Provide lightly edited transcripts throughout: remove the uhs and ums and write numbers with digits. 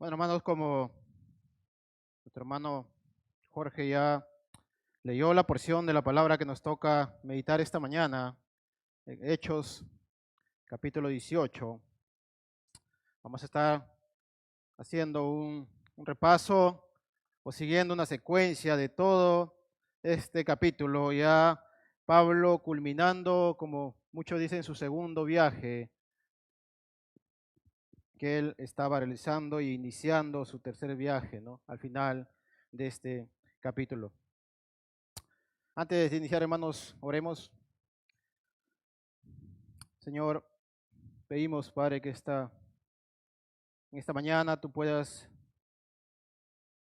Bueno, hermanos, como nuestro hermano Jorge ya leyó la porción de la palabra que nos toca meditar esta mañana, en Hechos capítulo 18, vamos a estar haciendo un repaso o siguiendo una secuencia de todo este capítulo. Ya Pablo culminando, como muchos dicen, su segundo viaje que él estaba realizando y iniciando su tercer viaje, ¿no? Al final de este capítulo. Antes de iniciar, hermanos, oremos. Señor, pedimos, Padre, que en esta mañana tú puedas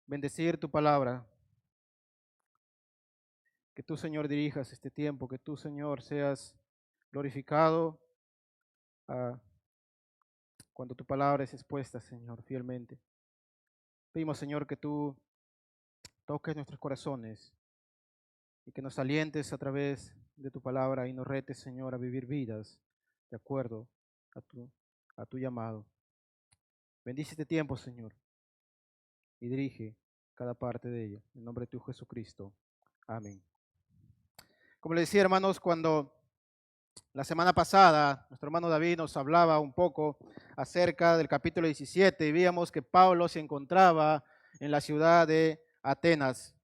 bendecir tu palabra, que tú, Señor, dirijas este tiempo, que tú, Señor, seas glorificado cuando tu palabra es expuesta, Señor, fielmente. Pedimos, Señor, que tú toques nuestros corazones y que nos alientes a través de tu palabra y nos retes, Señor, a vivir vidas de acuerdo a tu llamado. Bendice este tiempo, Señor, y dirige cada parte de ella. En nombre de tu Jesucristo. Amén. Como les decía, hermanos, cuando la semana pasada nuestro hermano David nos hablaba un poco acerca del capítulo 17 y veíamos que Pablo se encontraba en la ciudad de Atenas.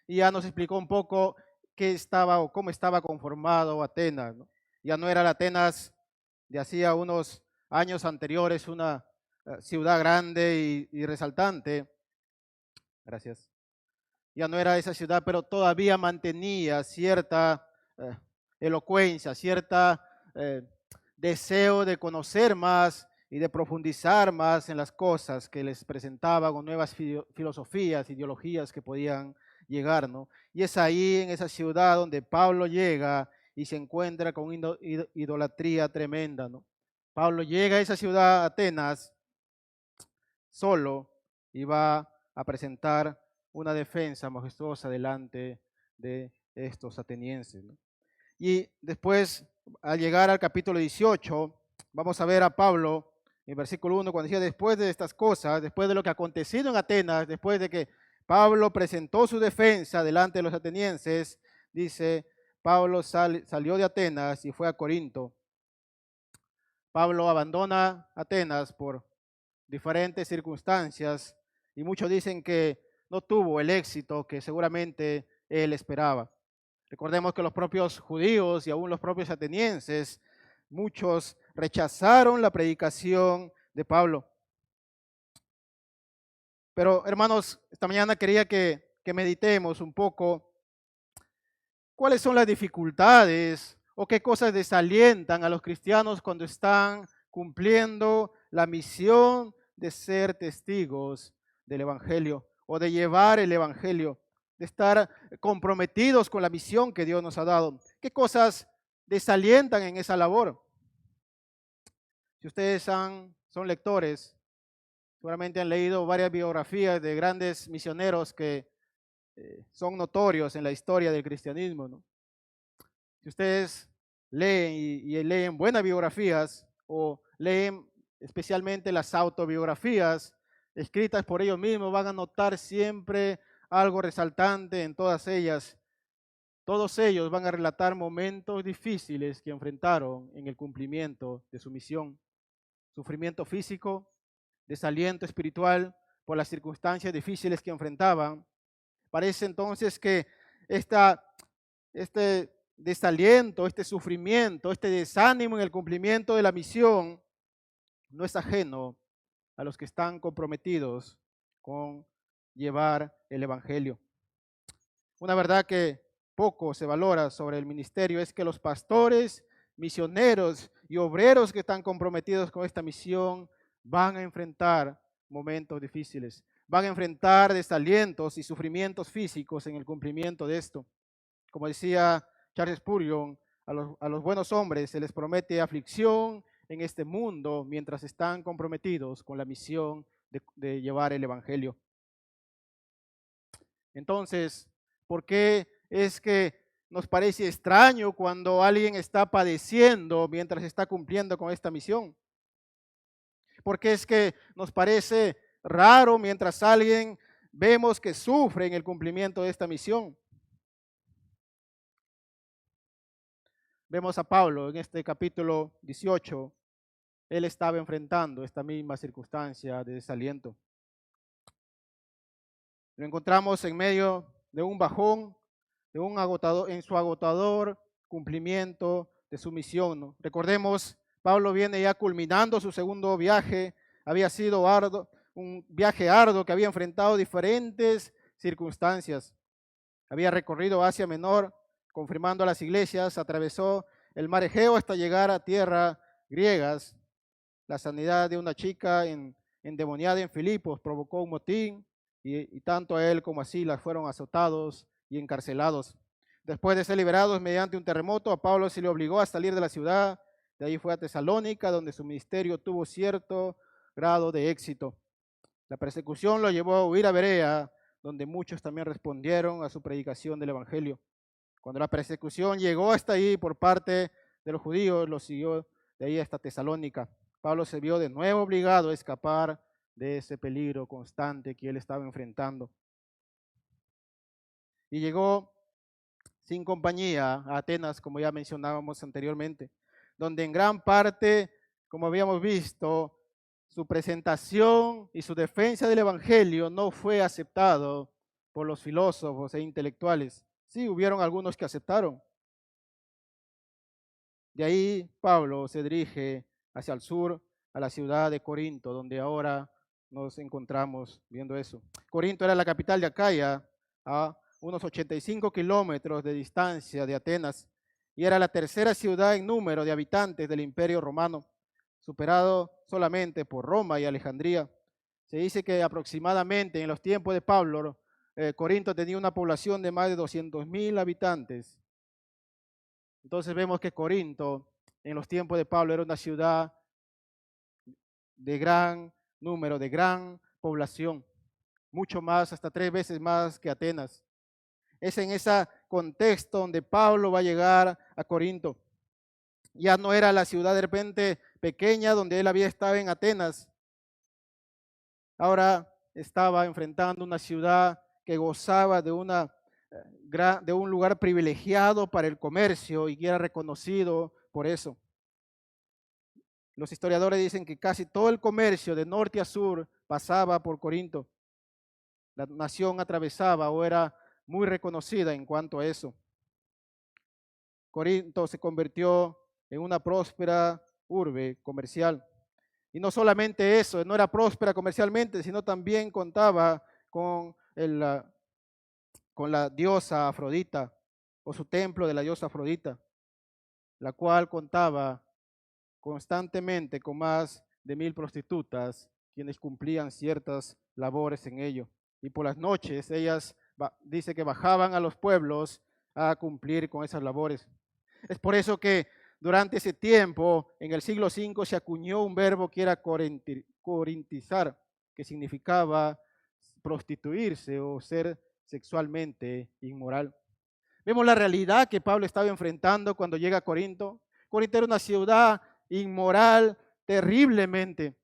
Y ya nos explicó un poco qué estaba o cómo estaba conformado Atenas, ¿no? Ya no era la Atenas de hacía unos años anteriores, una ciudad grande y resaltante. Gracias. Ya no era esa ciudad, pero todavía mantenía cierta eh, elocuencia, cierta eh, deseo de conocer más y de profundizar más en las cosas que les presentaba con nuevas filosofías, ideologías que podían llegar, ¿no? Y es ahí en esa ciudad donde Pablo llega y se encuentra con idolatría tremenda, ¿no? Pablo llega a esa ciudad, Atenas, solo y va a presentar una defensa majestuosa delante de estos atenienses, ¿no? Y después, al llegar al capítulo 18, vamos a ver a Pablo en versículo 1, cuando decía, después de estas cosas, después de lo que ha acontecido en Atenas, después de que Pablo presentó su defensa delante de los atenienses, dice, Pablo salió de Atenas y fue a Corinto. Pablo abandona Atenas por diferentes circunstancias y muchos dicen que no tuvo el éxito que seguramente él esperaba. Recordemos que los propios judíos y aún los propios atenienses, muchos rechazaron la predicación de Pablo. Pero hermanos, esta mañana quería que meditemos un poco cuáles son las dificultades o qué cosas desalientan a los cristianos cuando están cumpliendo la misión de ser testigos del Evangelio o de llevar el Evangelio, de estar comprometidos con la misión que Dios nos ha dado. ¿Qué cosas desalientan en esa labor? Si ustedes son lectores, seguramente han leído varias biografías de grandes misioneros que son notorios en la historia del cristianismo, ¿no? Si ustedes leen y leen buenas biografías o leen especialmente las autobiografías escritas por ellos mismos, van a notar siempre algo resaltante en todas ellas. Todos ellos van a relatar momentos difíciles que enfrentaron en el cumplimiento de su misión. Sufrimiento físico, desaliento espiritual por las circunstancias difíciles que enfrentaban. Parece entonces que este desaliento, este sufrimiento, este desánimo en el cumplimiento de la misión no es ajeno a los que están comprometidos con llevar el Evangelio. Una verdad que poco se valora sobre el ministerio es que los pastores, misioneros y obreros que están comprometidos con esta misión van a enfrentar momentos difíciles, van a enfrentar desalientos y sufrimientos físicos en el cumplimiento de esto. Como decía Charles Spurgeon, a los buenos hombres se les promete aflicción en este mundo mientras están comprometidos con la misión de llevar el Evangelio. Entonces, ¿por qué es que nos parece extraño cuando alguien está padeciendo mientras está cumpliendo con esta misión? ¿Por qué es que nos parece raro mientras alguien vemos que sufre en el cumplimiento de esta misión. Vemos a Pablo en este capítulo 18. Él estaba enfrentando esta misma circunstancia de desaliento. Lo encontramos en medio de un bajón, de un agotador, en su agotador cumplimiento de su misión, ¿no? Recordemos, Pablo viene ya culminando su segundo viaje. Había sido un viaje arduo que había enfrentado diferentes circunstancias. Había recorrido Asia Menor, confirmando a las iglesias, atravesó el mar Egeo hasta llegar a tierras griegas. La sanidad de una chica endemoniada en Filipos provocó un motín y tanto a él como a Silas fueron azotados y encarcelados. Después de ser liberados mediante un terremoto, a Pablo se le obligó a salir de la ciudad. De ahí fue a Tesalónica, donde su ministerio tuvo cierto grado de éxito. La persecución lo llevó a huir a Berea, donde muchos también respondieron a su predicación del Evangelio. Cuando la persecución llegó hasta ahí por parte de los judíos, lo siguió de ahí hasta Tesalónica. Pablo se vio de nuevo obligado a escapar de ese peligro constante que él estaba enfrentando. Y llegó sin compañía a Atenas, como ya mencionábamos anteriormente, donde en gran parte, como habíamos visto, su presentación y su defensa del Evangelio no fue aceptado por los filósofos e intelectuales. Sí, hubieron algunos que aceptaron. De ahí Pablo se dirige hacia el sur, a la ciudad de Corinto, donde ahora nos encontramos viendo eso. Corinto era la capital de Acaya, a unos 85 kilómetros de distancia de Atenas, y era la tercera ciudad en número de habitantes del Imperio Romano, superado solamente por Roma y Alejandría. Se dice que aproximadamente en los tiempos de Pablo, Corinto tenía una población de más de 200,000 habitantes. Entonces vemos que Corinto, en los tiempos de Pablo, era una ciudad de gran número, de gran población, mucho más, hasta 3 veces más que Atenas. Es en ese contexto donde Pablo va a llegar a Corinto. Ya no era la ciudad de repente pequeña donde él había estado en Atenas. Ahora estaba enfrentando una ciudad que gozaba de un lugar privilegiado para el comercio y que era reconocido por eso. Los historiadores dicen que casi todo el comercio de norte a sur pasaba por Corinto. La nación atravesaba o era muy reconocida en cuanto a eso. Corinto se convirtió en una próspera urbe comercial. Y no solamente eso, no era próspera comercialmente, sino también contaba con la diosa Afrodita, o su templo de la diosa Afrodita, la cual contaba constantemente con más de 1,000 prostitutas, quienes cumplían ciertas labores en ello. Y por las noches ellas dice que bajaban a los pueblos a cumplir con esas labores. Es por eso que durante ese tiempo, en el siglo V, se acuñó un verbo que era corintizar, que significaba prostituirse o ser sexualmente inmoral. Vemos la realidad que Pablo estaba enfrentando cuando llega a Corinto. Corinto era una ciudad inmoral terriblemente.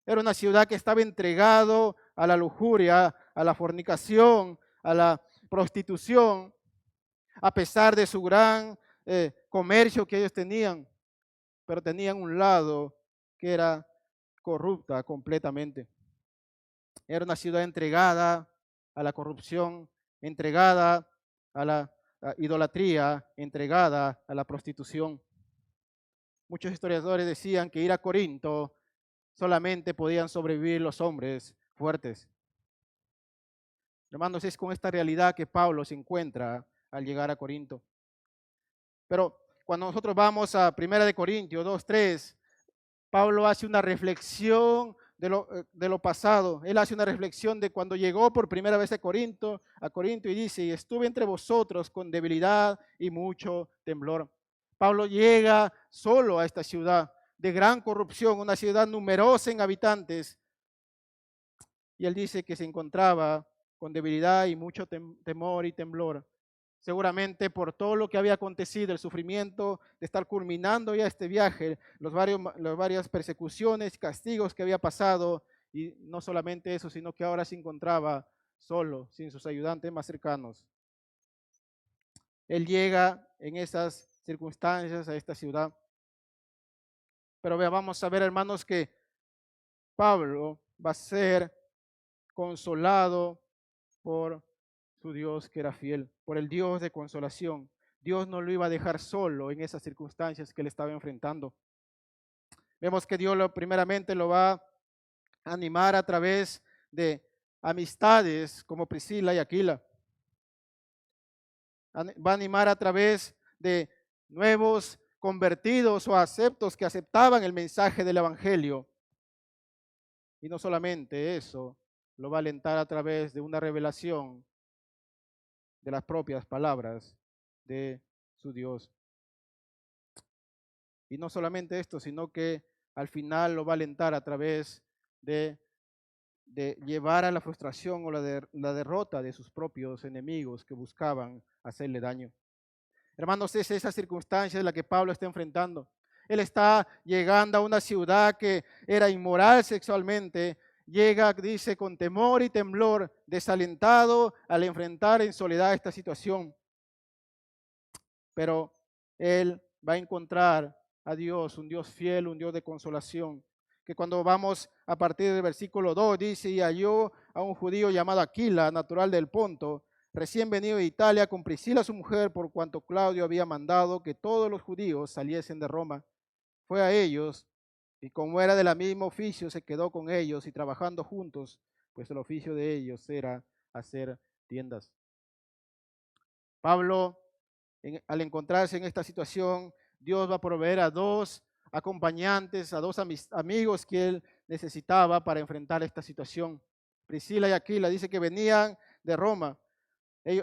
Era una ciudad que estaba entregado a la lujuria, a la fornicación, a la prostitución, a pesar de su gran comercio que ellos tenían, pero tenían un lado que era corrupta completamente. Era una ciudad entregada a la corrupción, entregada a la idolatría, entregada a la prostitución. Muchos historiadores decían que ir a Corinto solamente podían sobrevivir los hombres fuertes. Hermanos, es con esta realidad que Pablo se encuentra al llegar a Corinto. Pero cuando nosotros vamos a 1 de Corintios 2:3, Pablo hace una reflexión de lo pasado. Él hace una reflexión de cuando llegó por primera vez a Corinto y dice, y estuve entre vosotros con debilidad y mucho temblor. Pablo llega solo a esta ciudad de gran corrupción, una ciudad numerosa en habitantes, y él dice que se encontraba con debilidad y mucho temor y temblor. Seguramente por todo lo que había acontecido, el sufrimiento de estar culminando ya este viaje, las varias persecuciones, castigos que había pasado, Y no solamente eso, sino que ahora se encontraba solo, sin sus ayudantes más cercanos. Él llega en esas circunstancias a esta ciudad. Pero vamos a ver, hermanos, que Pablo va a ser consolado por su Dios que era fiel, por el Dios de consolación. Dios no lo iba a dejar solo en esas circunstancias que él estaba enfrentando. Vemos que Dios primeramente lo va a animar a través de amistades como Priscila y Aquila. Va a animar a través de nuevos convertidos o aceptos que aceptaban el mensaje del Evangelio. Y no solamente eso, lo va a alentar a través de una revelación de las propias palabras de su Dios. Y no solamente esto, sino que al final lo va a alentar a través de llevar a la frustración o la derrota de sus propios enemigos que buscaban hacerle daño. Hermanos, es esa circunstancia en la que Pablo está enfrentando. Él está llegando a una ciudad que era inmoral sexualmente. Llega, dice, con temor y temblor, desalentado al enfrentar en soledad esta situación. Pero él va a encontrar a Dios, un Dios fiel, un Dios de consolación, que cuando vamos a partir del versículo 2 dice, y halló a un judío llamado Aquila, natural del Ponto, recién venido de Italia, con Priscila su mujer, por cuanto Claudio había mandado que todos los judíos saliesen de Roma. Fue a ellos, y como era de la misma oficio, se quedó con ellos, y trabajando juntos, pues el oficio de ellos era hacer tiendas. Pablo, al encontrarse en esta situación, Dios va a proveer a dos acompañantes, a dos amigos que él necesitaba para enfrentar esta situación. Priscila y Aquila dice que venían de Roma.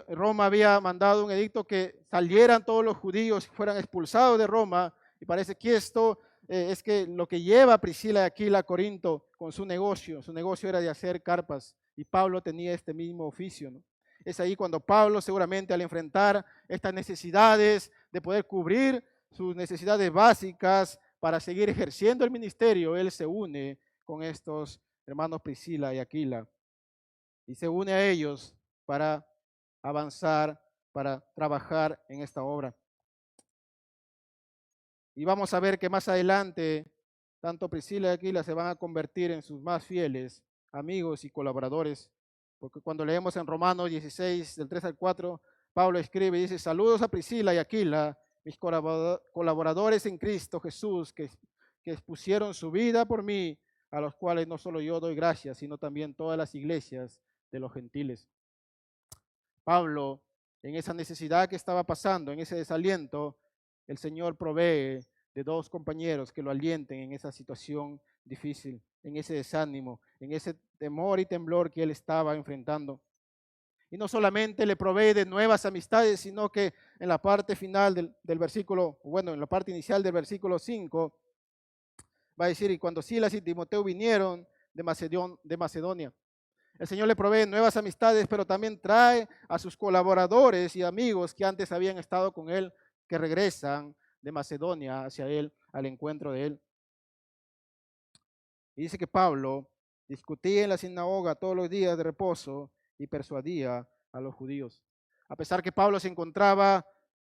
Roma había mandado un edicto que salieran todos los judíos, fueran expulsados de Roma, y parece que esto es que lo que lleva a Priscila y Aquila a Corinto con su negocio era de hacer carpas, y Pablo tenía este mismo oficio, ¿no? Es ahí cuando Pablo seguramente al enfrentar estas necesidades de poder cubrir sus necesidades básicas para seguir ejerciendo el ministerio, él se une con estos hermanos Priscila y Aquila y se une a ellos para avanzar, para trabajar en esta obra. Y vamos a ver que más adelante, tanto Priscila y Aquila se van a convertir en sus más fieles amigos y colaboradores, porque cuando leemos en Romanos 16, del 3 al 4, Pablo escribe y dice, saludos a Priscila y Aquila, mis colaboradores en Cristo Jesús, que expusieron su vida por mí, a los cuales no solo yo doy gracias, sino también todas las iglesias de los gentiles. Pablo, en esa necesidad que estaba pasando, en ese desaliento, el Señor provee de dos compañeros que lo alienten en esa situación difícil, en ese desánimo, en ese temor y temblor que él estaba enfrentando. Y no solamente le provee de nuevas amistades, sino que en la parte final del versículo, bueno, en la parte inicial del versículo 5, va a decir, y cuando Silas y Timoteo vinieron de Macedonia, el Señor le provee nuevas amistades, pero también trae a sus colaboradores y amigos que antes habían estado con él, que regresan de Macedonia hacia él, al encuentro de él. Y dice que Pablo discutía en la sinagoga todos los días de reposo y persuadía a los judíos. A pesar que Pablo se encontraba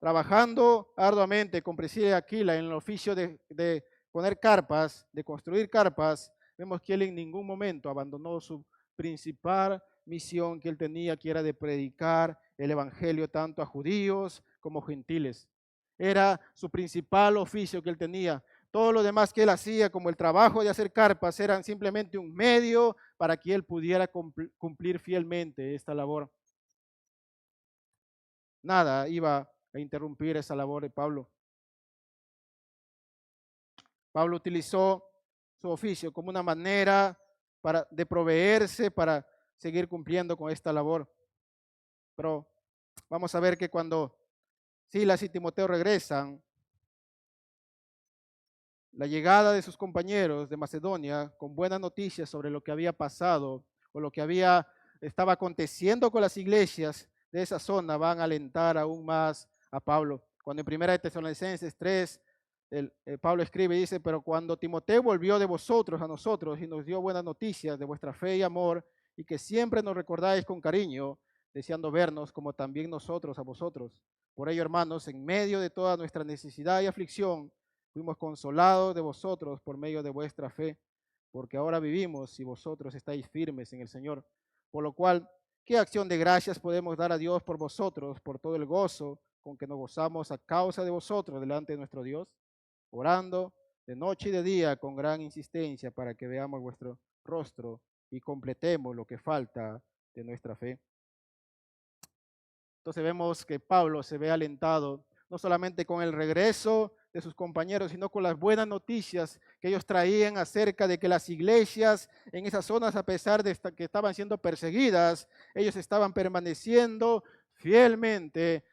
trabajando arduamente con Priscila y Aquila en el oficio de poner carpas, de construir carpas, vemos que él en ningún momento abandonó su principal misión que él tenía, que era de predicar el evangelio tanto a judíos como gentiles. Era su principal oficio que él tenía. Todo lo demás que él hacía, como el trabajo de hacer carpas, eran simplemente un medio para que él pudiera cumplir fielmente esta labor. Nada iba a interrumpir esa labor de Pablo. Pablo utilizó su oficio como una manera de proveerse para seguir cumpliendo con esta labor. Pero vamos a ver que cuando Silas y Timoteo regresan, la llegada de sus compañeros de Macedonia con buenas noticias sobre lo que había pasado o lo que estaba aconteciendo con las iglesias de esa zona van a alentar aún más a Pablo. Cuando en 1 Tesalonicenses 3 Pablo escribe y dice, pero cuando Timoteo volvió de vosotros a nosotros y nos dio buenas noticias de vuestra fe y amor, y que siempre nos recordáis con cariño, deseando vernos como también nosotros a vosotros. Por ello, hermanos, en medio de toda nuestra necesidad y aflicción, fuimos consolados de vosotros por medio de vuestra fe, porque ahora vivimos si vosotros estáis firmes en el Señor. Por lo cual, ¿qué acción de gracias podemos dar a Dios por vosotros, por todo el gozo con que nos gozamos a causa de vosotros delante de nuestro Dios? Orando de noche y de día con gran insistencia para que veamos vuestro rostro y completemos lo que falta de nuestra fe. Entonces vemos que Pablo se ve alentado no solamente con el regreso de sus compañeros, sino con las buenas noticias que ellos traían acerca de que las iglesias en esas zonas, a pesar de que estaban siendo perseguidas, ellos estaban permaneciendo fielmente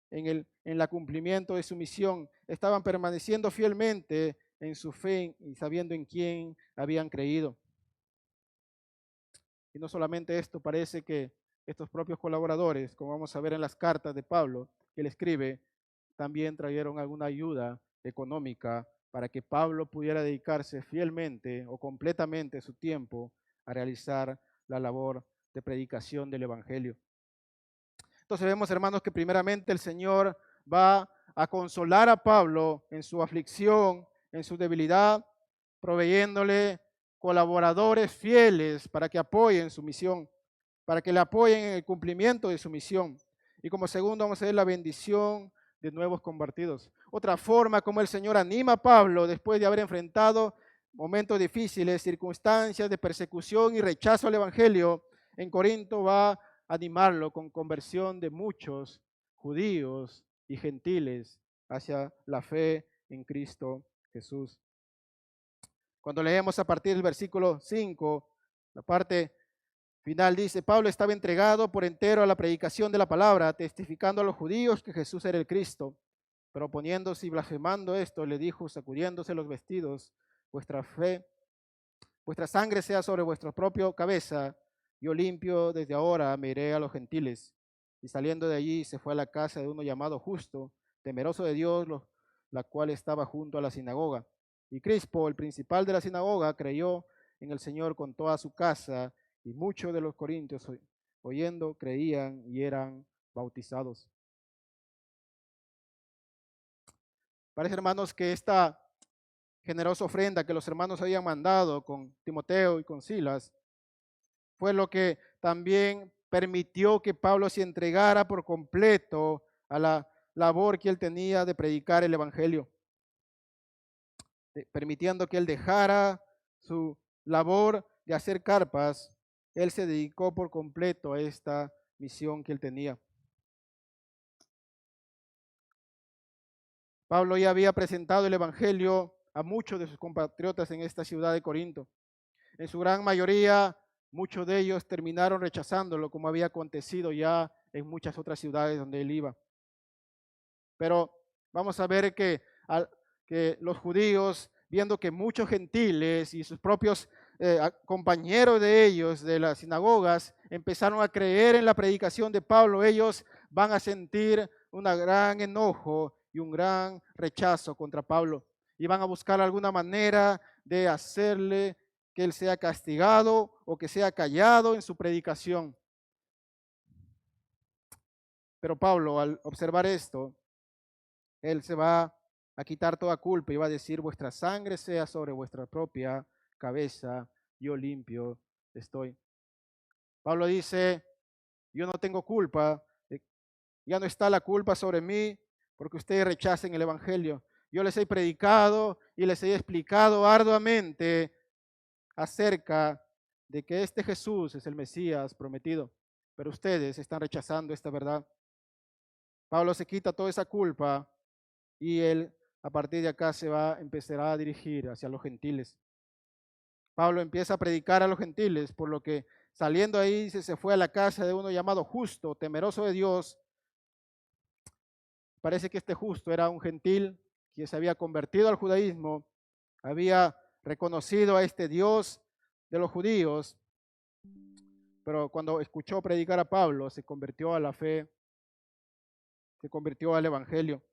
en el cumplimiento de su misión, estaban permaneciendo fielmente en su fe y sabiendo en quién habían creído. Y no solamente esto, parece que estos propios colaboradores, como vamos a ver en las cartas de Pablo, que él escribe, también trajeron alguna ayuda económica para que Pablo pudiera dedicarse fielmente o completamente su tiempo a realizar la labor de predicación del Evangelio. Entonces vemos, hermanos, que primeramente el Señor va a consolar a Pablo en su aflicción, en su debilidad, proveyéndole colaboradores fieles para que apoyen su misión, para que le apoyen en el cumplimiento de su misión. Y como segundo vamos a ver la bendición de nuevos convertidos. Otra forma como el Señor anima a Pablo después de haber enfrentado momentos difíciles, circunstancias de persecución y rechazo al Evangelio, en Corinto va a animarlo con conversión de muchos judíos y gentiles hacia la fe en Cristo Jesús. Cuando leemos a partir del versículo 5, la parte final dice, Pablo estaba entregado por entero a la predicación de la palabra, testificando a los judíos que Jesús era el Cristo. Pero oponiéndose y blasfemando esto, le dijo, sacudiéndose los vestidos, vuestra fe, vuestra sangre sea sobre vuestra propia cabeza. Yo limpio desde ahora, me iré a los gentiles. Y saliendo de allí se fue a la casa de uno llamado Justo, temeroso de Dios, la cual estaba junto a la sinagoga. Y Crispo, el principal de la sinagoga, creyó en el Señor con toda su casa, y muchos de los corintios, oyendo, creían y eran bautizados. Parece, hermanos, que esta generosa ofrenda que los hermanos habían mandado con Timoteo y con Silas fue lo que también permitió que Pablo se entregara por completo a la labor que él tenía de predicar el Evangelio, permitiendo que él dejara su labor de hacer carpas. Él se dedicó por completo a esta misión que él tenía. Pablo ya había presentado el Evangelio a muchos de sus compatriotas en esta ciudad de Corinto. En su gran mayoría, muchos de ellos terminaron rechazándolo, como había acontecido ya en muchas otras ciudades donde él iba. Pero vamos a ver que los judíos, viendo que muchos gentiles y sus propios compañeros de ellos, de las sinagogas, empezaron a creer en la predicación de Pablo, ellos van a sentir un gran enojo y un gran rechazo contra Pablo. Y van a buscar alguna manera de hacerle que él sea castigado o que sea callado en su predicación. Pero Pablo, al observar esto, él se va a quitar toda culpa y va a decir, vuestra sangre sea sobre vuestra propia cabeza, yo limpio estoy. Pablo dice, yo no tengo culpa, ya no está la culpa sobre mí porque ustedes rechacen el Evangelio. Yo les he predicado y les he explicado arduamente acerca de que este Jesús es el Mesías prometido, pero ustedes están rechazando esta verdad. Pablo se quita toda esa culpa y él a partir de acá se va a empezar a dirigir hacia los gentiles. Pablo empieza a predicar a los gentiles, por lo que saliendo ahí se fue a la casa de uno llamado Justo, temeroso de Dios. Parece que este Justo era un gentil que se había convertido al judaísmo, había reconocido a este Dios de los judíos, pero cuando escuchó predicar a Pablo se convirtió a la fe, se convirtió al evangelio.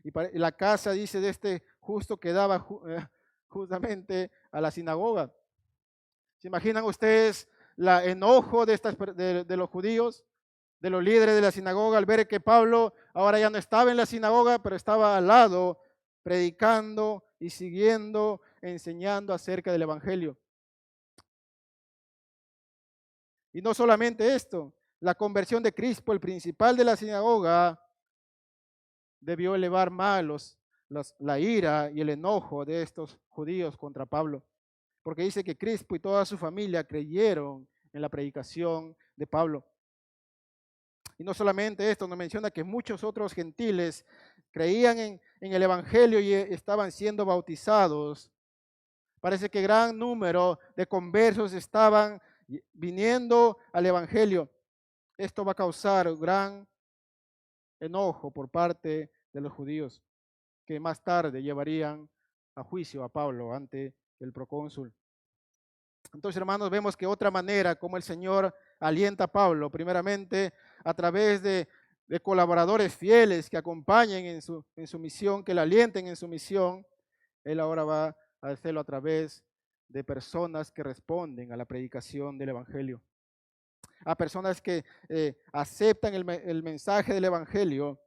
Y la casa, dice, de este justo quedaba justamente a la sinagoga. ¿Se imaginan ustedes el enojo de los judíos, de los líderes de la sinagoga, al ver que Pablo ahora ya no estaba en la sinagoga, pero estaba al lado, predicando y siguiendo, enseñando acerca del Evangelio? Y no solamente esto, la conversión de Crispo, el principal de la sinagoga, debió elevar más la ira y el enojo de estos judíos contra Pablo, porque dice que Crispo y toda su familia creyeron en la predicación de Pablo. Y no solamente esto, nos menciona que muchos otros gentiles creían en el Evangelio y estaban siendo bautizados. Parece que gran número de conversos estaban viniendo al Evangelio. Esto va a causar gran enojo por parte de los judíos, que más tarde llevarían a juicio a Pablo ante el procónsul. Entonces, hermanos, vemos que otra manera como el Señor alienta a Pablo, primeramente a través de colaboradores fieles que acompañen en su misión, que le alienten en su misión. Él ahora va a hacerlo a través de personas que responden a la predicación del Evangelio, a personas que aceptan el mensaje del Evangelio.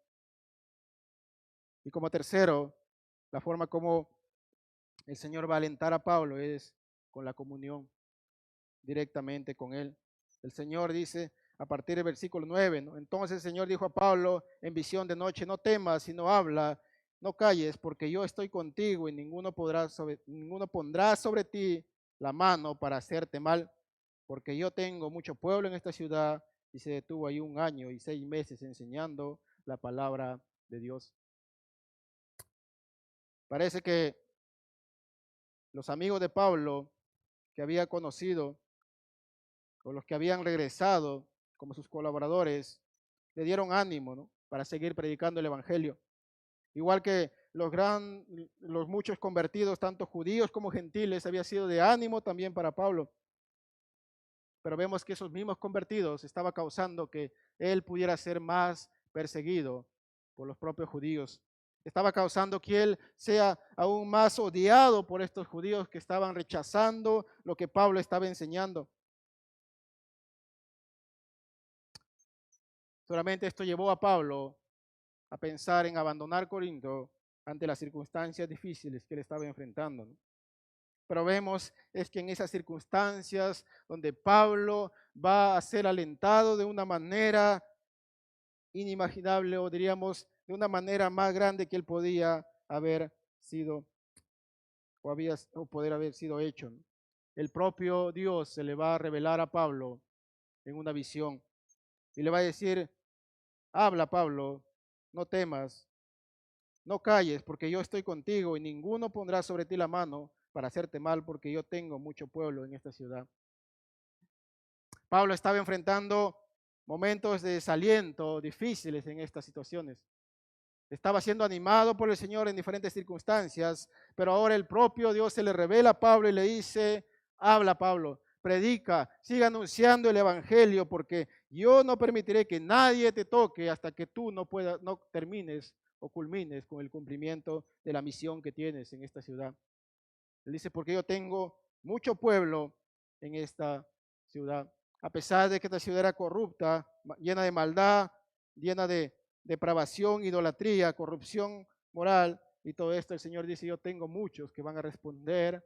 Y como tercero, la forma como el Señor va a alentar a Pablo es con la comunión directamente con él. El Señor dice a partir del versículo 9, ¿no? Entonces el Señor dijo a Pablo en visión de noche: no temas, sino habla, no calles, porque yo estoy contigo y ninguno pondrá sobre ti la mano para hacerte mal, porque yo tengo mucho pueblo en esta ciudad. Y se detuvo ahí 1 año y 6 meses enseñando la palabra de Dios. Parece que los amigos de Pablo que había conocido, o los que habían regresado como sus colaboradores, le dieron ánimo, ¿no?, para seguir predicando el Evangelio. Igual que los muchos convertidos, tanto judíos como gentiles, había sido de ánimo también para Pablo. Pero vemos que esos mismos convertidos estaba causando que él pudiera ser más perseguido por los propios judíos. Estaba causando que él sea aún más odiado por estos judíos que estaban rechazando lo que Pablo estaba enseñando. Solamente esto llevó a Pablo a pensar en abandonar Corinto ante las circunstancias difíciles que él estaba enfrentando, ¿no? Pero vemos es que en esas circunstancias donde Pablo va a ser alentado de una manera inimaginable, o diríamos de una manera más grande que él podía haber sido o poder haber sido hecho, ¿no? El propio Dios se le va a revelar a Pablo en una visión y le va a decir: habla, Pablo, no temas, no calles, porque yo estoy contigo y ninguno pondrá sobre ti la mano para hacerte mal, porque yo tengo mucho pueblo en esta ciudad. Pablo estaba enfrentando momentos de desaliento difíciles en estas situaciones. Estaba siendo animado por el Señor en diferentes circunstancias, pero ahora el propio Dios se le revela a Pablo y le dice: habla, Pablo, predica, siga anunciando el Evangelio, porque yo no permitiré que nadie te toque hasta que tú no termines o culmines con el cumplimiento de la misión que tienes en esta ciudad. Él dice: porque yo tengo mucho pueblo en esta ciudad. A pesar de que esta ciudad era corrupta, llena de maldad, llena de depravación, idolatría, corrupción moral y todo esto, el Señor dice: yo tengo muchos que van a responder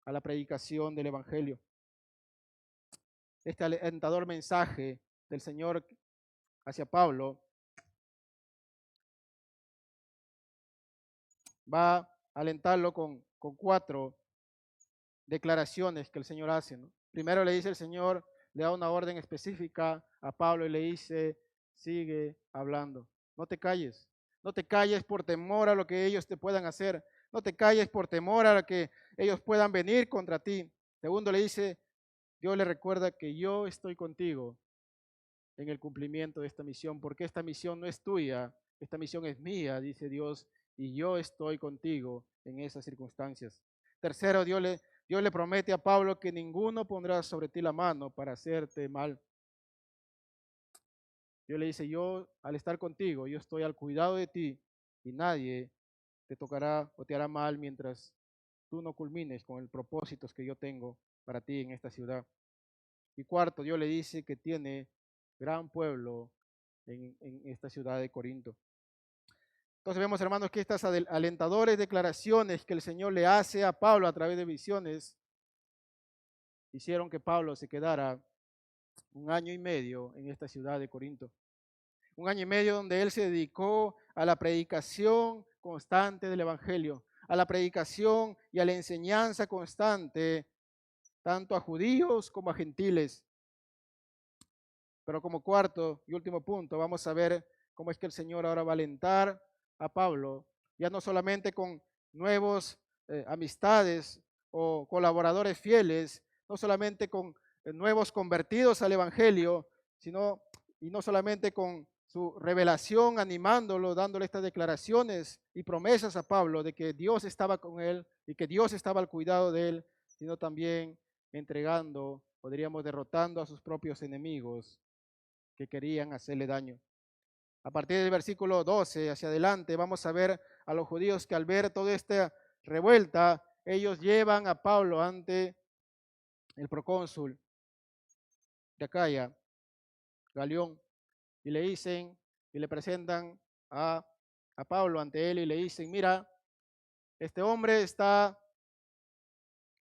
a la predicación del Evangelio. Este alentador mensaje del Señor hacia Pablo va a alentarlo con 4 declaraciones que el Señor hace, ¿no? Primero le dice el Señor, le da una orden específica a Pablo y le dice: sigue hablando, no te calles, no te calles por temor a lo que ellos te puedan hacer, no te calles por temor a lo que ellos puedan venir contra ti. Segundo le dice, Dios le recuerda que yo estoy contigo en el cumplimiento de esta misión, porque esta misión no es tuya, esta misión es mía, dice Dios, y yo estoy contigo en esas circunstancias. Tercero, Dios le promete a Pablo que ninguno pondrá sobre ti la mano para hacerte mal. Dios le dice: yo al estar contigo, yo estoy al cuidado de ti y nadie te tocará o te hará mal mientras tú no culmines con el propósito que yo tengo para ti en esta ciudad. Y cuarto, Dios le dice que tiene gran pueblo en esta ciudad de Corinto. Entonces vemos, hermanos, que estas alentadoras declaraciones que el Señor le hace a Pablo a través de visiones hicieron que Pablo se quedara 1 año y medio en esta ciudad de Corinto. 1 año y medio donde él se dedicó a la predicación constante del Evangelio, a la predicación y a la enseñanza constante, tanto a judíos como a gentiles. Pero como cuarto y último punto, vamos a ver cómo es que el Señor ahora va a alentar a Pablo, ya no solamente con nuevos amistades o colaboradores fieles, no solamente con nuevos convertidos al Evangelio, sino y no solamente con su revelación, animándolo, dándole estas declaraciones y promesas a Pablo de que Dios estaba con él y que Dios estaba al cuidado de él, sino también entregando, podríamos derrotando a sus propios enemigos que querían hacerle daño. A partir del versículo 12 hacia adelante vamos a ver a los judíos que al ver toda esta revuelta, ellos llevan a Pablo ante el procónsul de Acaya, Galión, y le dicen, y le presentan a Pablo ante él y le dicen, mira, este hombre está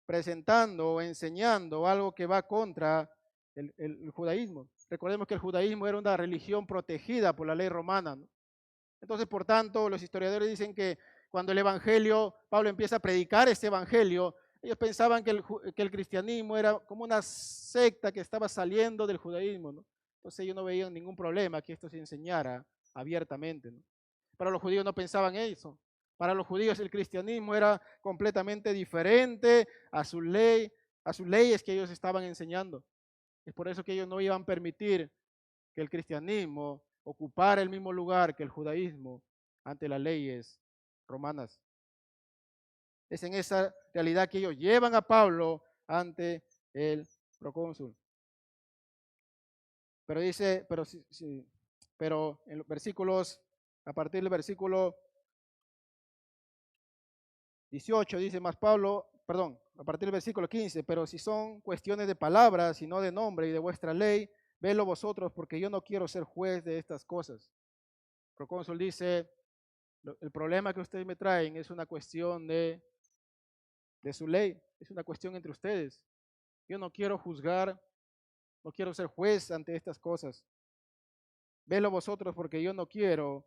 presentando o enseñando algo que va contra el judaísmo. Recordemos que el judaísmo era una religión protegida por la ley romana, ¿no? Entonces, por tanto, los historiadores dicen que cuando el evangelio, Pablo empieza a predicar este evangelio, ellos pensaban que el cristianismo era como una secta que estaba saliendo del judaísmo, ¿no? Entonces ellos no veían ningún problema que esto se enseñara abiertamente, ¿no? Para los judíos no pensaban eso. Para los judíos el cristianismo era completamente diferente a su ley, a sus leyes que ellos estaban enseñando. Es por eso que ellos no iban a permitir que el cristianismo ocupara el mismo lugar que el judaísmo ante las leyes romanas. Es en esa realidad que ellos llevan a Pablo ante el procónsul. Pero dice, pero en los versículos, a partir del versículo 18 dice más Pablo, perdón, a partir del versículo 15, pero si son cuestiones de palabras y no de nombre y de vuestra ley, vedlo vosotros, porque yo no quiero ser juez de estas cosas. El procónsul dice, el problema que ustedes me traen es una cuestión de su ley, es una cuestión entre ustedes. Yo no quiero juzgar, no quiero ser juez ante estas cosas. Velo vosotros porque yo no quiero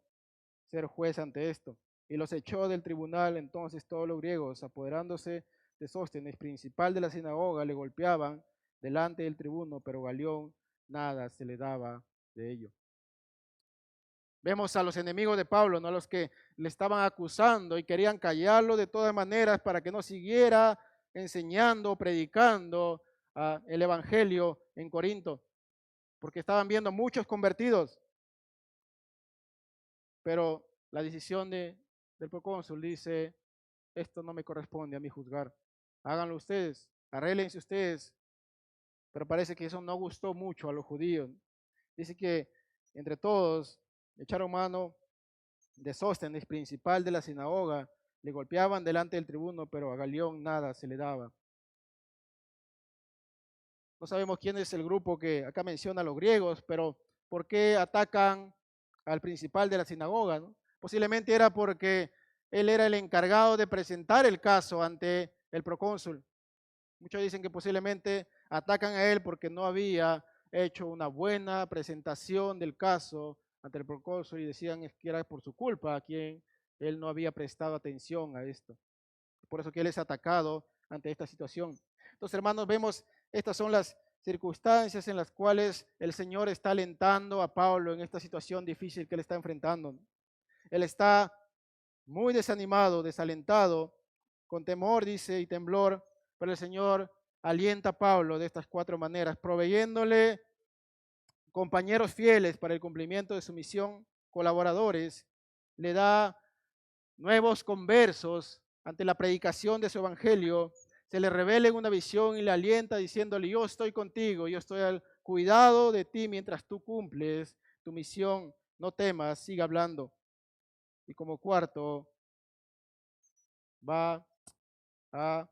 ser juez ante esto. Y los echó del tribunal entonces todos los griegos, apoderándose de Sóstenes, principal de la sinagoga, le golpeaban delante del tribuno, pero Galión nada se le daba de ello. Vemos a los enemigos de Pablo, ¿no? Los que le estaban acusando y querían callarlo de todas maneras para que no siguiera enseñando, predicando el evangelio en Corinto, porque estaban viendo muchos convertidos. Pero la decisión del procónsul dice, esto no me corresponde a mí juzgar. Háganlo ustedes, arréglense ustedes. Pero parece que eso no gustó mucho a los judíos. Dice que entre todos echaron mano de Sóstenes, principal de la sinagoga, le golpeaban delante del tribuno, pero a Galión nada se le daba. No sabemos quién es el grupo que acá menciona a los griegos, pero ¿por qué atacan al principal de la sinagoga, ¿no? Posiblemente era porque él era el encargado de presentar el caso ante el procónsul. Muchos dicen que posiblemente atacan a él porque no había hecho una buena presentación del caso ante el procónsul y decían que era por su culpa a quien él no había prestado atención a esto. Por eso que él es atacado ante esta situación. Entonces, hermanos, vemos, estas son las circunstancias en las cuales el Señor está alentando a Pablo en esta situación difícil que él está enfrentando. Él está muy desanimado, desalentado, con temor, dice, y temblor, pero el Señor alienta a Pablo de estas 4 maneras, proveyéndole compañeros fieles para el cumplimiento de su misión, colaboradores, le da nuevos conversos ante la predicación de su evangelio, se le revela en una visión y le alienta diciéndole, yo estoy contigo, yo estoy al cuidado de ti mientras tú cumples tu misión, no temas, siga hablando. Y como cuarto, va a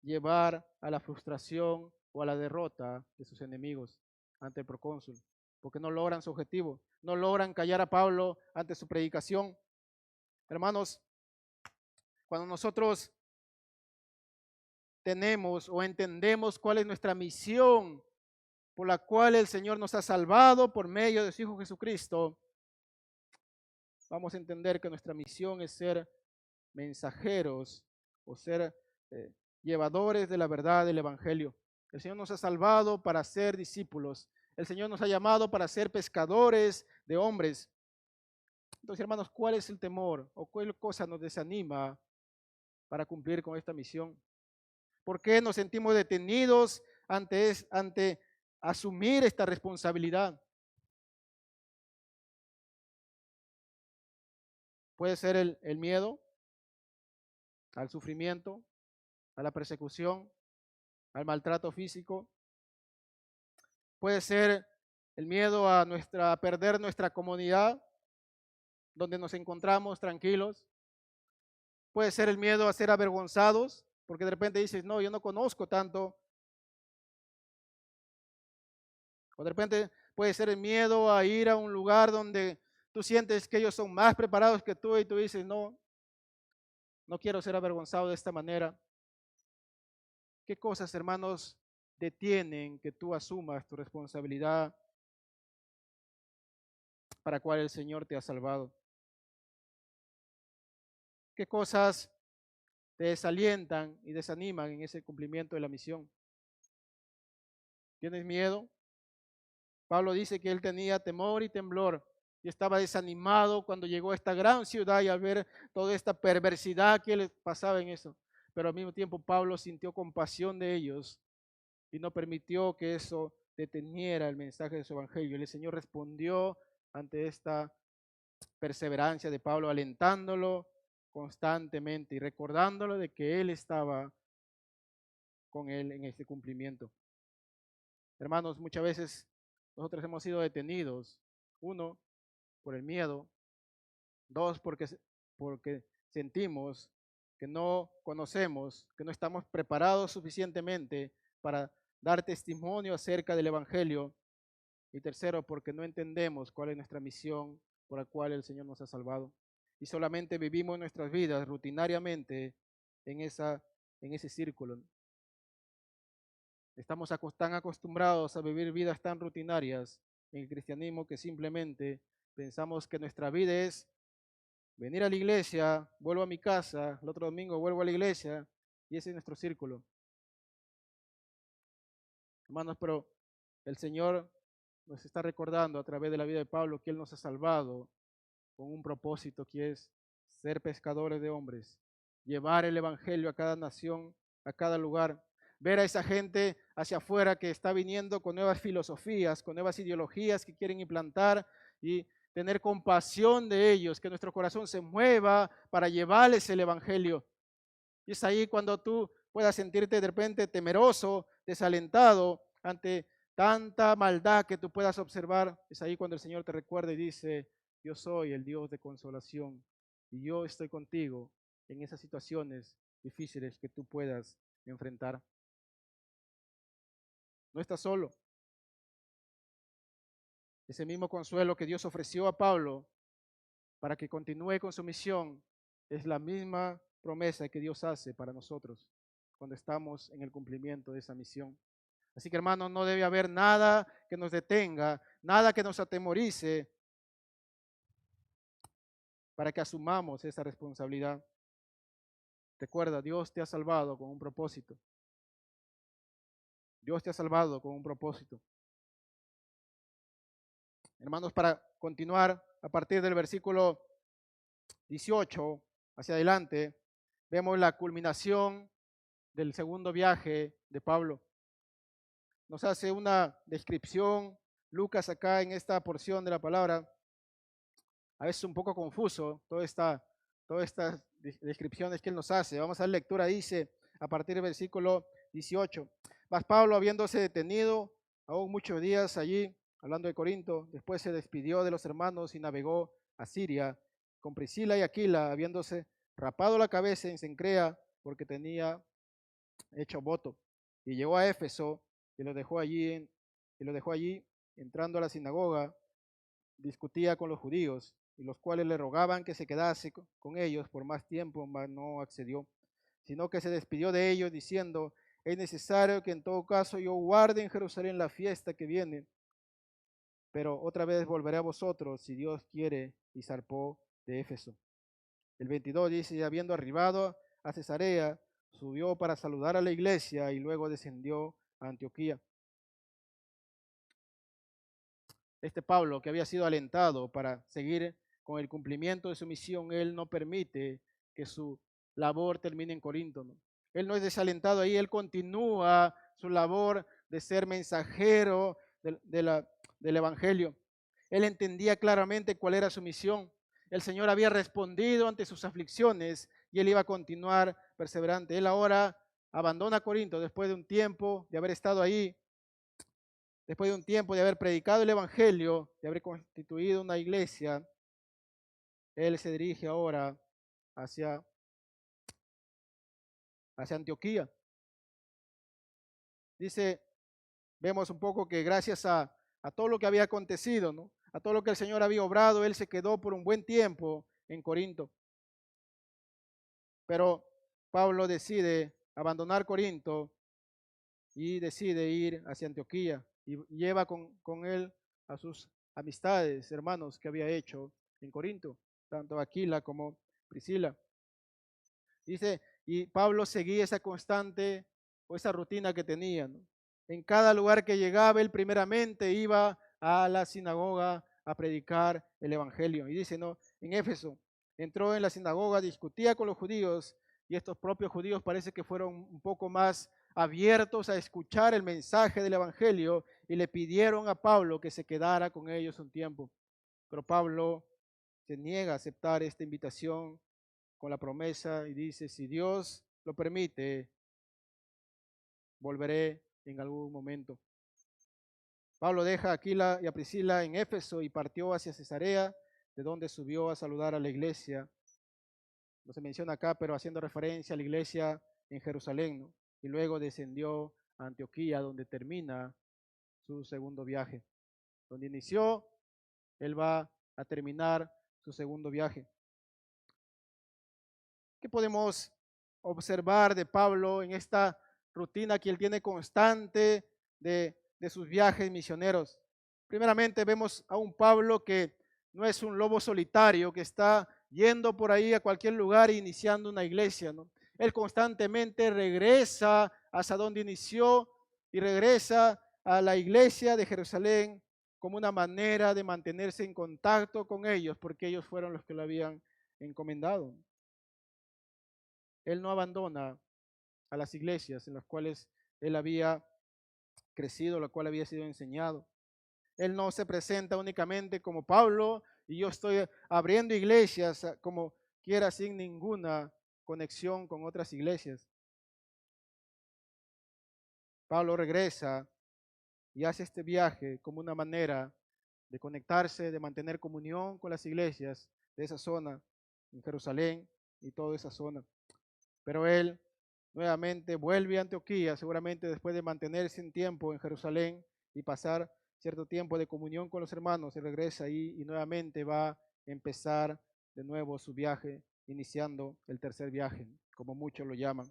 llevar a la frustración o a la derrota de sus enemigos ante el procónsul, porque no logran su objetivo, no logran callar a Pablo ante su predicación. Hermanos, cuando nosotros tenemos o entendemos cuál es nuestra misión por la cual el Señor nos ha salvado por medio de su Hijo Jesucristo, vamos a entender que nuestra misión es ser mensajeros o ser eh, llevadores de la verdad del Evangelio. El Señor nos ha salvado para ser discípulos. El Señor nos ha llamado para ser pescadores de hombres. Entonces, hermanos, ¿cuál es el temor o cuál cosa nos desanima para cumplir con esta misión? ¿Por qué nos sentimos detenidos ante asumir esta responsabilidad? Puede ser el miedo al sufrimiento, a la persecución, al maltrato físico. Puede ser el miedo a perder nuestra comunidad, donde nos encontramos tranquilos. Puede ser el miedo a ser avergonzados, porque de repente dices, no, yo no conozco tanto. O de repente puede ser el miedo a ir a un lugar donde tú sientes que ellos son más preparados que tú y tú dices, no, no quiero ser avergonzado de esta manera. ¿Qué cosas, hermanos, detienen que tú asumas tu responsabilidad para cual el Señor te ha salvado? ¿Qué cosas te desalientan y desaniman en ese cumplimiento de la misión? ¿Tienes miedo? Pablo dice que él tenía temor y temblor y estaba desanimado cuando llegó a esta gran ciudad y al ver toda esta perversidad que le pasaba en eso. Pero al mismo tiempo Pablo sintió compasión de ellos y no permitió que eso deteniera el mensaje de su evangelio. Y el Señor respondió ante esta perseverancia de Pablo, alentándolo constantemente y recordándolo de que él estaba con él en este cumplimiento. Hermanos, muchas veces nosotros hemos sido detenidos, uno, por el miedo, dos, porque sentimos que no conocemos, que no estamos preparados suficientemente para dar testimonio acerca del Evangelio, y tercero, porque no entendemos cuál es nuestra misión por la cual el Señor nos ha salvado. Y solamente vivimos nuestras vidas rutinariamente en ese círculo. Estamos tan acostumbrados a vivir vidas tan rutinarias en el cristianismo que simplemente pensamos que nuestra vida es venir a la iglesia, vuelvo a mi casa, el otro domingo vuelvo a la iglesia y ese es nuestro círculo. Hermanos, pero el Señor nos está recordando a través de la vida de Pablo que Él nos ha salvado con un propósito que es ser pescadores de hombres, llevar el Evangelio a cada nación, a cada lugar, ver a esa gente hacia afuera que está viniendo con nuevas filosofías, con nuevas ideologías que quieren implantar y tener compasión de ellos, que nuestro corazón se mueva para llevarles el Evangelio. Y es ahí cuando tú puedas sentirte de repente temeroso, desalentado ante tanta maldad que tú puedas observar. Es ahí cuando el Señor te recuerda y dice, yo soy el Dios de consolación y yo estoy contigo en esas situaciones difíciles que tú puedas enfrentar. No estás solo. Ese mismo consuelo que Dios ofreció a Pablo para que continúe con su misión es la misma promesa que Dios hace para nosotros cuando estamos en el cumplimiento de esa misión. Así que hermanos, no debe haber nada que nos detenga, nada que nos atemorice para que asumamos esa responsabilidad. Recuerda, Dios te ha salvado con un propósito. Dios te ha salvado con un propósito. Hermanos, para continuar, a partir del versículo 18 hacia adelante, vemos la culminación del segundo viaje de Pablo. Nos hace una descripción, Lucas acá en esta porción de la palabra, a veces un poco confuso, todas estas descripciones que él nos hace. Vamos a dar lectura, dice, a partir del versículo 18. Mas Pablo, habiéndose detenido aún muchos días allí, hablando de Corinto, después se despidió de los hermanos y navegó a Siria con Priscila y Aquila, habiéndose rapado la cabeza en Cencrea, porque tenía hecho voto. Y llegó a Éfeso y lo dejó allí, entrando a la sinagoga, discutía con los judíos, y los cuales le rogaban que se quedase con ellos por más tiempo, mas no accedió, sino que se despidió de ellos diciendo: es necesario que en todo caso yo guarde en Jerusalén la fiesta que viene, pero otra vez volveré a vosotros, si Dios quiere, y zarpó de Éfeso. El 22 dice: y habiendo arribado a Cesarea, subió para saludar a la iglesia y luego descendió a Antioquía. Este Pablo, que había sido alentado para seguir con el cumplimiento de su misión, él no permite que su labor termine en Corinto, ¿no? Él no es desalentado ahí, él continúa su labor de ser mensajero del Evangelio. Él entendía claramente cuál era su misión. El Señor había respondido ante sus aflicciones y él iba a continuar perseverante. Él ahora abandona Corinto después de un tiempo de haber estado ahí, después de un tiempo de haber predicado el Evangelio, de haber constituido una iglesia. Él se dirige ahora hacia, hacia Antioquía. Dice, vemos un poco que gracias a todo lo que había acontecido, ¿no? A todo lo que el Señor había obrado, él se quedó por un buen tiempo en Corinto. Pero Pablo decide abandonar Corinto y decide ir hacia Antioquía y lleva con él a sus amistades, hermanos que había hecho en Corinto, tanto Aquila como Priscila. Dice, y Pablo seguía esa constante o esa rutina que tenía, ¿no? En cada lugar que llegaba, él primeramente iba a la sinagoga a predicar el evangelio. Y dice, ¿no? En Éfeso, entró en la sinagoga, discutía con los judíos, y estos propios judíos parece que fueron un poco más abiertos a escuchar el mensaje del evangelio y le pidieron a Pablo que se quedara con ellos un tiempo. Pero Pablo se niega a aceptar esta invitación con la promesa y dice: si Dios lo permite, volveré en algún momento. Pablo deja a Aquila y a Priscila en Éfeso y partió hacia Cesarea, de donde subió a saludar a la iglesia. No se menciona acá, pero haciendo referencia a la iglesia en Jerusalén, ¿no? Y luego descendió a Antioquía, donde termina su segundo viaje. Donde inició, él va a terminar su segundo viaje. ¿Qué podemos observar de Pablo en esta rutina que él tiene constante de sus viajes misioneros? Primeramente vemos a un Pablo que no es un lobo solitario que está yendo por ahí a cualquier lugar e iniciando una iglesia, ¿no? Él constantemente regresa hasta donde inició y regresa a la iglesia de Jerusalén como una manera de mantenerse en contacto con ellos, porque ellos fueron los que lo habían encomendado. Él no abandona a las iglesias en las cuales él había crecido, la cual había sido enseñado. Él no se presenta únicamente como Pablo y yo estoy abriendo iglesias como quiera, sin ninguna conexión con otras iglesias. Pablo regresa y hace este viaje como una manera de conectarse, de mantener comunión con las iglesias de esa zona, en Jerusalén y toda esa zona. Pero él nuevamente vuelve a Antioquía, seguramente después de mantenerse un tiempo en Jerusalén y pasar cierto tiempo de comunión con los hermanos, y regresa ahí y nuevamente va a empezar de nuevo su viaje, iniciando el tercer viaje, como muchos lo llaman.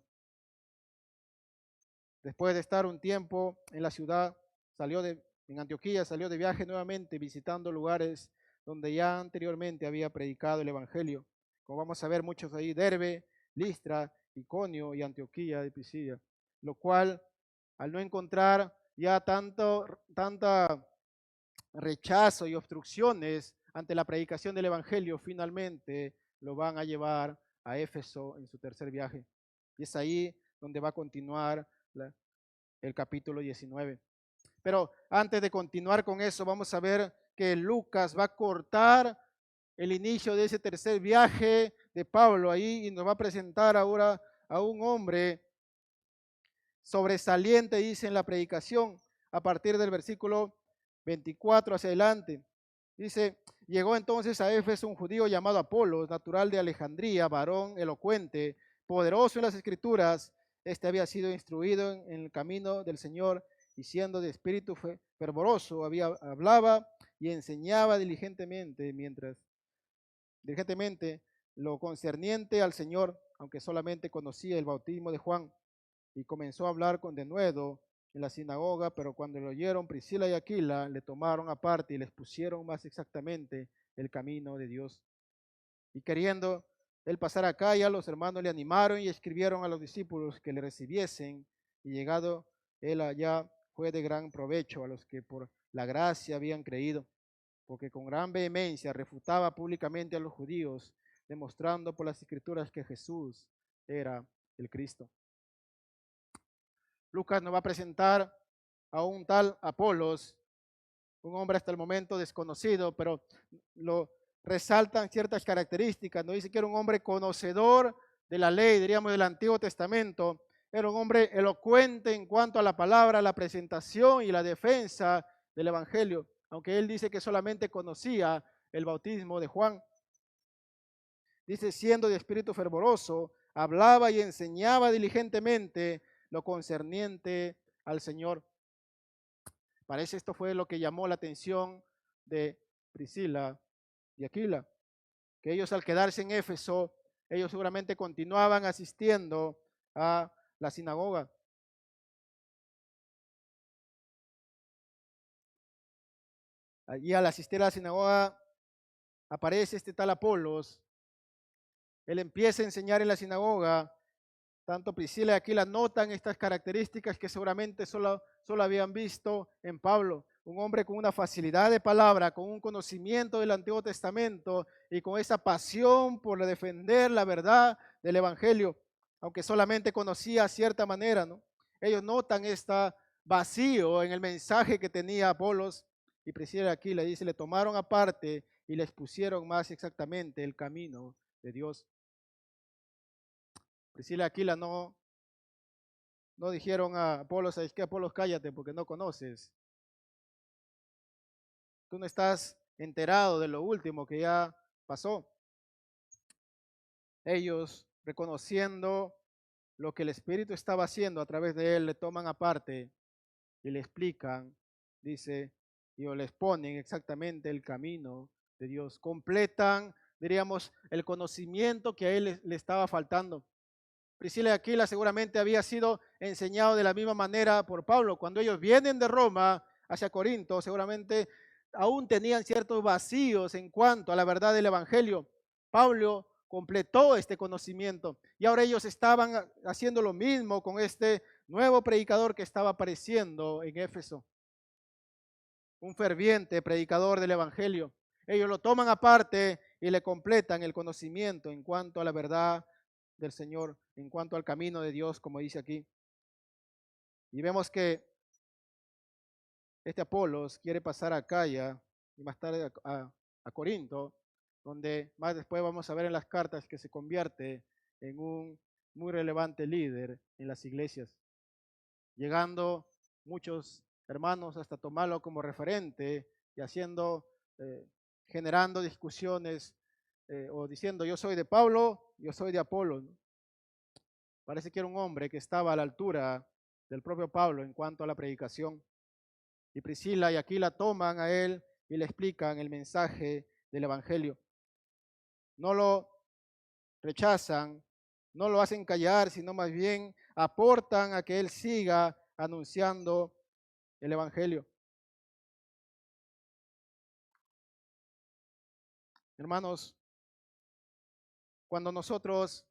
Después de estar un tiempo en la ciudad, en Antioquía, salió de viaje nuevamente, visitando lugares donde ya anteriormente había predicado el Evangelio. Como vamos a ver, muchos ahí: Derbe, Listra, Iconio y Antioquía de Pisidia, lo cual, al no encontrar ya tanta rechazo y obstrucciones ante la predicación del Evangelio, finalmente lo van a llevar a Éfeso en su tercer viaje. Y es ahí donde va a continuar el capítulo 19. Pero antes de continuar con eso, vamos a ver que Lucas va a cortar el inicio de ese tercer viaje de Pablo ahí y nos va a presentar ahora a un hombre sobresaliente, dice en la predicación, a partir del versículo 24 hacia adelante. Dice, llegó entonces a Éfeso un judío llamado Apolos, natural de Alejandría, varón elocuente, poderoso en las escrituras. Este había sido instruido en el camino del Señor y siendo de espíritu fervoroso, hablaba y enseñaba diligentemente lo concerniente al Señor, aunque solamente conocía el bautismo de Juan, y comenzó a hablar con denuedo en la sinagoga, pero cuando lo oyeron Priscila y Aquila, le tomaron aparte y les pusieron más exactamente el camino de Dios. Y queriendo él pasar acá, ya los hermanos le animaron y escribieron a los discípulos que le recibiesen, y llegado él allá fue de gran provecho a los que por la gracia habían creído, porque con gran vehemencia refutaba públicamente a los judíos, demostrando por las escrituras que Jesús era el Cristo. Lucas nos va a presentar a un tal Apolos, un hombre hasta el momento desconocido, pero lo resaltan ciertas características. Nos dice que era un hombre conocedor de la ley, diríamos del Antiguo Testamento. Era un hombre elocuente en cuanto a la palabra, la presentación y la defensa del Evangelio, aunque él dice que solamente conocía el bautismo de Juan. Dice, siendo de espíritu fervoroso, hablaba y enseñaba diligentemente lo concerniente al Señor. Parece esto fue lo que llamó la atención de Priscila y Aquila, que ellos al quedarse en Éfeso, ellos seguramente continuaban asistiendo a la sinagoga. Allí al asistir a la sinagoga aparece este tal Apolos. Él empieza a enseñar en la sinagoga. Tanto Priscila y Aquila notan estas características que seguramente solo habían visto en Pablo. Un hombre con una facilidad de palabra, con un conocimiento del Antiguo Testamento y con esa pasión por defender la verdad del Evangelio, aunque solamente conocía cierta manera, ¿no? Ellos notan este vacío en el mensaje que tenía Apolos, y Priscila y Aquila dice, le tomaron aparte y les pusieron más exactamente el camino de Dios. Priscila y Aquila no dijeron a Apolos, es que Apolos cállate porque no conoces. Tú no estás enterado de lo último que ya pasó. Ellos, reconociendo lo que el Espíritu estaba haciendo a través de él, le toman aparte y le explican, dice, y o les ponen exactamente el camino de Dios. Completan, diríamos, el conocimiento que a él le estaba faltando. Priscila y Aquila seguramente había sido enseñado de la misma manera por Pablo. Cuando ellos vienen de Roma hacia Corinto, seguramente aún tenían ciertos vacíos en cuanto a la verdad del Evangelio. Pablo completó este conocimiento y ahora ellos estaban haciendo lo mismo con este nuevo predicador que estaba apareciendo en Éfeso. Un ferviente predicador del Evangelio. Ellos lo toman aparte y le completan el conocimiento en cuanto a la verdad del Señor, en cuanto al camino de Dios, como dice aquí. Y vemos que este Apolos quiere pasar a Acaya y más tarde a Corinto, donde más después vamos a ver en las cartas que se convierte en un muy relevante líder en las iglesias, llegando muchos hermanos hasta tomarlo como referente y haciendo, generando discusiones o diciendo yo soy de Pablo, yo soy de Apolo, ¿no? Parece que era un hombre que estaba a la altura del propio Pablo en cuanto a la predicación. Y Priscila y Aquila toman a él y le explican el mensaje del Evangelio. No lo rechazan, no lo hacen callar, sino más bien aportan a que él siga anunciando el Evangelio. Hermanos, cuando nosotros,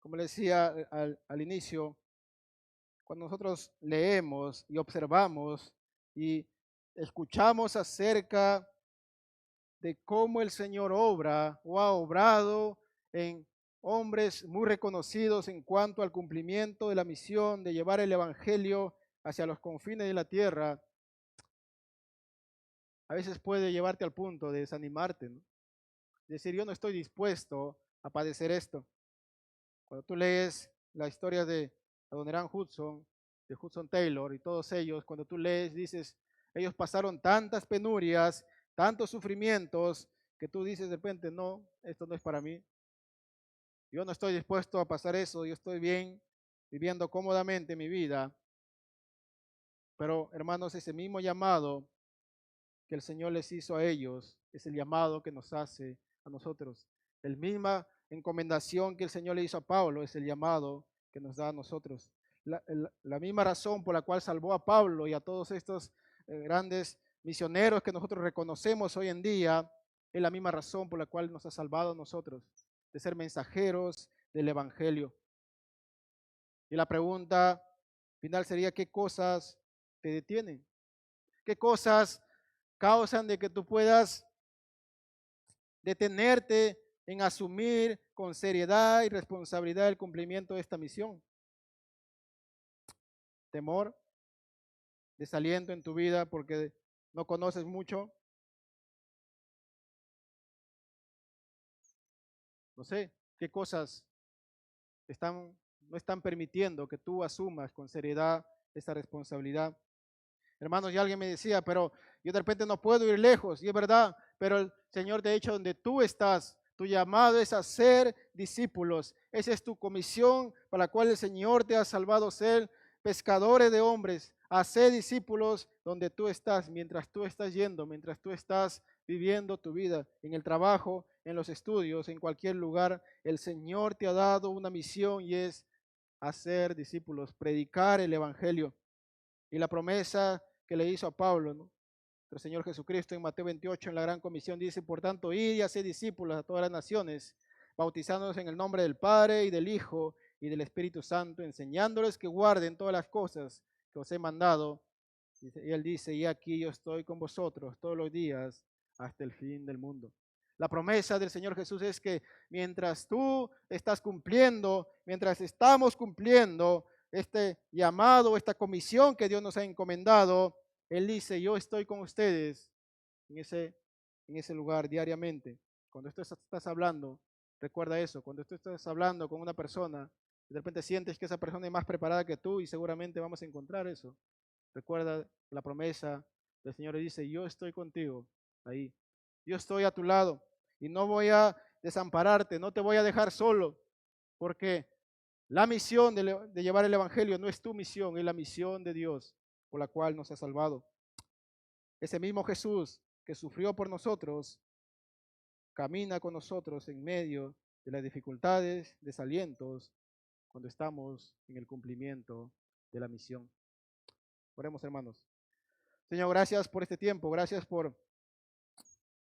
como les decía al inicio, cuando nosotros leemos y observamos y escuchamos acerca de cómo el Señor obra o ha obrado en hombres muy reconocidos en cuanto al cumplimiento de la misión de llevar el Evangelio hacia los confines de la tierra, a veces puede llevarte al punto de desanimarte, ¿no? Decir, yo no estoy dispuesto a padecer esto. Cuando tú lees la historia de Adoniram Hudson, de Hudson Taylor y todos ellos, cuando tú lees, dices, ellos pasaron tantas penurias tantos sufrimientos que tú dices de repente, no, esto no es para mí. Yo no estoy dispuesto a pasar eso, yo estoy bien, viviendo cómodamente mi vida. Pero hermanos, ese mismo llamado que el Señor les hizo a ellos es el llamado que nos hace a nosotros. La misma encomendación que el Señor le hizo a Pablo es el llamado que nos da a nosotros. La misma razón por la cual salvó a Pablo y a todos estos grandes misioneros que nosotros reconocemos hoy en día, es la misma razón por la cual nos ha salvado a nosotros, de ser mensajeros del Evangelio. Y la pregunta final sería, ¿qué cosas te detienen? ¿Qué cosas causan de que tú puedas detenerte en asumir con seriedad y responsabilidad el cumplimiento de esta misión? Temor, desaliento en tu vida porque no conoces mucho. No sé qué cosas no están permitiendo que tú asumas con seriedad esta responsabilidad. Hermanos, ya alguien me decía, pero yo de repente no puedo ir lejos, y es verdad, pero el Señor te ha dicho donde tú estás, tu llamado es a ser discípulos. Esa es tu comisión para la cual el Señor te ha salvado, ser pescadores de hombres, a ser discípulos donde tú estás, mientras tú estás yendo, mientras tú estás viviendo tu vida, en el trabajo, en los estudios, en cualquier lugar. El Señor te ha dado una misión y es hacer discípulos, predicar el Evangelio. Y la promesa que le hizo a Pablo, ¿no? El Señor Jesucristo en Mateo 28 en la gran comisión dice, por tanto, id y haced discípulos a todas las naciones, bautizándolos en el nombre del Padre y del Hijo y del Espíritu Santo, enseñándoles que guarden todas las cosas que os he mandado. Y él dice, y aquí yo estoy con vosotros todos los días hasta el fin del mundo. La promesa del Señor Jesús es que mientras tú estás cumpliendo, mientras estamos cumpliendo este llamado, esta comisión que Dios nos ha encomendado, Él dice, yo estoy con ustedes en ese lugar diariamente. Cuando tú estás hablando, recuerda eso, cuando tú estás hablando con una persona, de repente sientes que esa persona es más preparada que tú y seguramente vamos a encontrar eso. Recuerda la promesa del Señor, dice, yo estoy contigo ahí. Yo estoy a tu lado y no voy a desampararte, no te voy a dejar solo, porque la misión de llevar el Evangelio no es tu misión, es la misión de Dios por la cual nos ha salvado. Ese mismo Jesús que sufrió por nosotros, camina con nosotros en medio de las dificultades, desalientos, cuando estamos en el cumplimiento de la misión. Oremos, hermanos. Señor, gracias por este tiempo, gracias por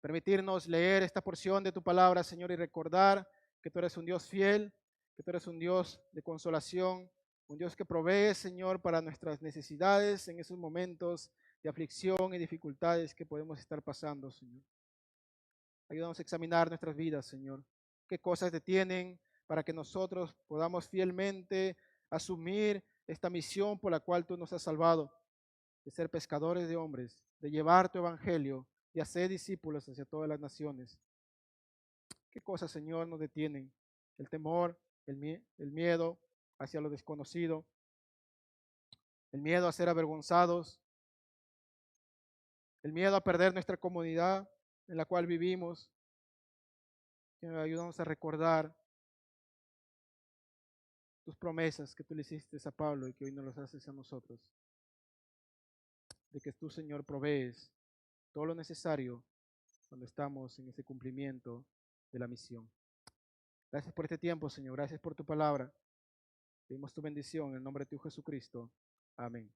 permitirnos leer esta porción de tu palabra, Señor, y recordar que tú eres un Dios fiel, que tú eres un Dios de consolación, un Dios que provee, Señor, para nuestras necesidades en esos momentos de aflicción y dificultades que podemos estar pasando, Señor. Ayúdanos a examinar nuestras vidas, Señor. ¿Qué cosas detienen para que nosotros podamos fielmente asumir esta misión por la cual tú nos has salvado, de ser pescadores de hombres, de llevar tu evangelio y hacer discípulos hacia todas las naciones? ¿Qué cosas, Señor, nos detienen? El temor, el miedo hacia lo desconocido, el miedo a ser avergonzados, el miedo a perder nuestra comunidad en la cual vivimos. Señor, ayúdanos a recordar tus promesas que tú le hiciste a Pablo y que hoy nos las haces a nosotros. De que tú, Señor, provees todo lo necesario cuando estamos en ese cumplimiento de la misión. Gracias por este tiempo, Señor. Gracias por tu palabra. Pedimos tu bendición en el nombre de tu Jesucristo. Amén.